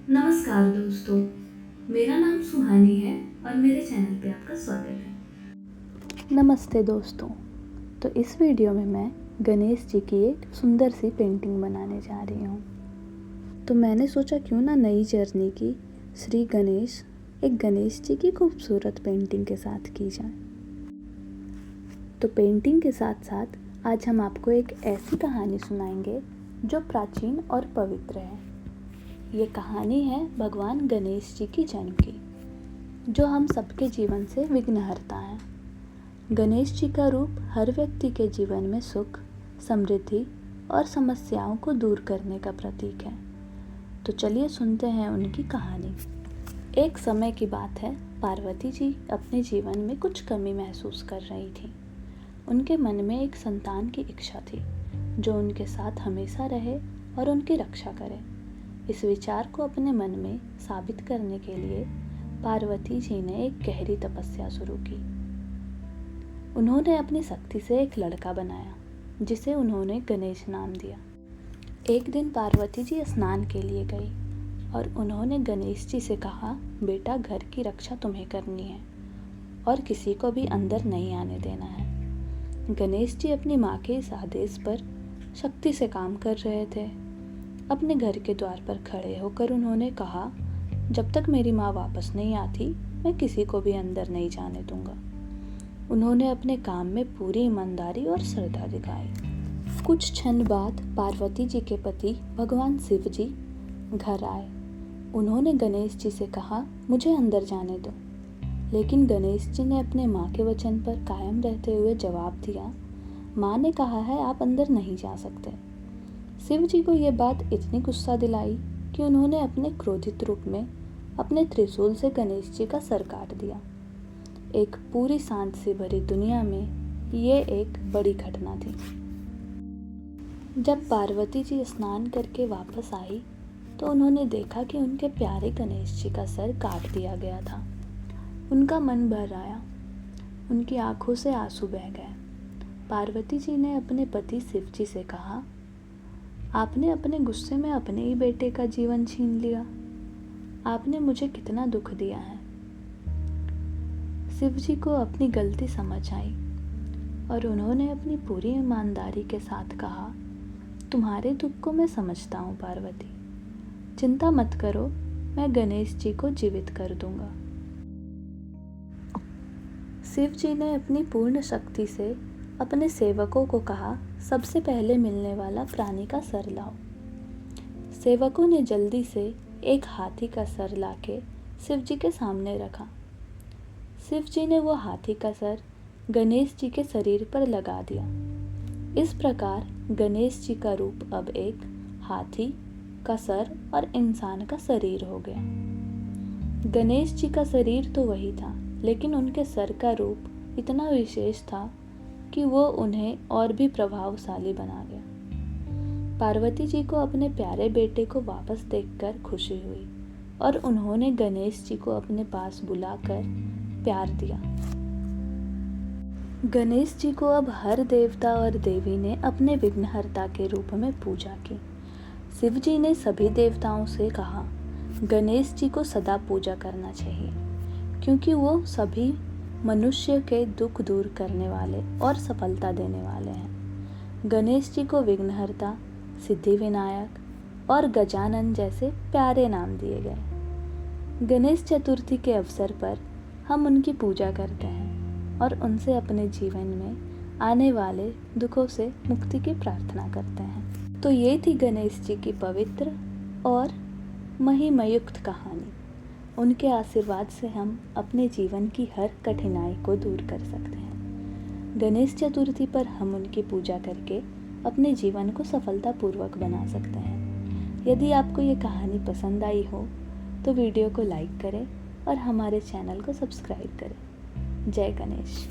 नमस्कार दोस्तों, मेरा नाम सुहानी है और मेरे चैनल पे आपका स्वागत है। नमस्ते दोस्तों। तो इस वीडियो में मैं गणेश जी की एक सुंदर सी पेंटिंग बनाने जा रही हूँ। तो मैंने सोचा क्यों ना नई जर्नी की श्री गणेश एक गणेश जी की खूबसूरत पेंटिंग के साथ की जाए। तो पेंटिंग के साथ साथ आज हम आपको एक ऐसी कहानी सुनाएंगे जो प्राचीन और पवित्र है। ये कहानी है भगवान गणेश जी की जन्म की, जो हम सबके जीवन से विघ्नहर्ता हैं। गणेश जी का रूप हर व्यक्ति के जीवन में सुख, समृद्धि और समस्याओं को दूर करने का प्रतीक है। तो चलिए सुनते हैं उनकी कहानी। एक समय की बात है, पार्वती जी अपने जीवन में कुछ कमी महसूस कर रही थी। उनके मन में एक संतान की इच्छा थी जो उनके साथ हमेशा रहे और उनकी रक्षा करे। इस विचार को अपने मन में साबित करने के लिए पार्वती जी ने एक गहरी तपस्या शुरू की। उन्होंने अपनी शक्ति से एक लड़का बनाया जिसे उन्होंने गणेश नाम दिया। एक दिन पार्वती जी स्नान के लिए गई और उन्होंने गणेश जी से कहा, बेटा, घर की रक्षा तुम्हें करनी है और किसी को भी अंदर नहीं आने देना है। गणेश जी अपनी माँ के इस आदेश पर शक्ति से काम कर रहे थे। अपने घर के द्वार पर खड़े होकर उन्होंने कहा, जब तक मेरी माँ वापस नहीं आती मैं किसी को भी अंदर नहीं जाने दूंगा। उन्होंने अपने काम में पूरी ईमानदारी और श्रद्धा दिखाई। कुछ क्षण बाद पार्वती जी के पति भगवान शिव जी घर आए। उन्होंने गणेश जी से कहा, मुझे अंदर जाने दो। लेकिन गणेश जी ने अपने माँ के वचन पर कायम रहते हुए जवाब दिया, माँ ने कहा है आप अंदर नहीं जा सकते। शिव जी को यह बात इतनी गुस्सा दिलाई कि उन्होंने अपने क्रोधित रूप में अपने त्रिशूल से गणेश जी का सर काट दिया। एक पूरी शांति से भरी दुनिया में ये एक बड़ी घटना थी। जब पार्वती जी स्नान करके वापस आई तो उन्होंने देखा कि उनके प्यारे गणेश जी का सर काट दिया गया था। उनका मन भर आया, उनकी आंखों से आंसू बह गए। पार्वती जी ने अपने पति शिव जी से कहा, आपने अपने गुस्से में अपने ही बेटे का जीवन छीन लिया। आपने मुझे कितना दुख दिया है। शिव जी को अपनी गलती समझ आई और उन्होंने अपनी पूरी ईमानदारी के साथ कहा, तुम्हारे दुख को मैं समझता हूँ पार्वती, चिंता मत करो, मैं गणेश जी को जीवित कर दूंगा। शिव जी ने अपनी पूर्ण शक्ति से अपने सेवकों को कहा, सबसे पहले मिलने वाला प्राणी का सर लाओ। सेवकों ने जल्दी से एक हाथी का सर लाके शिव जी के सामने रखा। शिव जी ने वो हाथी का सर गणेश जी के शरीर पर लगा दिया। इस प्रकार गणेश जी का रूप अब एक हाथी का सर और इंसान का शरीर हो गया। गणेश जी का शरीर तो वही था, लेकिन उनके सर का रूप इतना विशेष था कि वो उन्हें और भी प्रभावशाली बना गया। पार्वती जी को अपने प्यारे बेटे को वापस देखकर खुशी हुई और उन्होंने गणेश जी को अपने पास बुलाकर प्यार दिया। गणेश जी को अब हर देवता और देवी ने अपने विघ्नहर्ता के रूप में पूजा की। शिव जी ने सभी देवताओं से कहा, गणेश जी को सदा पूजा करना चाहिए क्योंकि वो सभी मनुष्य के दुख दूर करने वाले और सफलता देने वाले हैं। गणेश जी को विघ्नहर्ता, सिद्धि विनायक और गजानन जैसे प्यारे नाम दिए गए। गणेश चतुर्थी के अवसर पर हम उनकी पूजा करते हैं और उनसे अपने जीवन में आने वाले दुखों से मुक्ति की प्रार्थना करते हैं। तो ये थी गणेश जी की पवित्र और महिमायुक्त कहानी। उनके आशीर्वाद से हम अपने जीवन की हर कठिनाई को दूर कर सकते हैं। गणेश चतुर्थी पर हम उनकी पूजा करके अपने जीवन को सफलतापूर्वक बना सकते हैं। यदि आपको ये कहानी पसंद आई हो तो वीडियो को लाइक करें और हमारे चैनल को सब्सक्राइब करें। जय गणेश।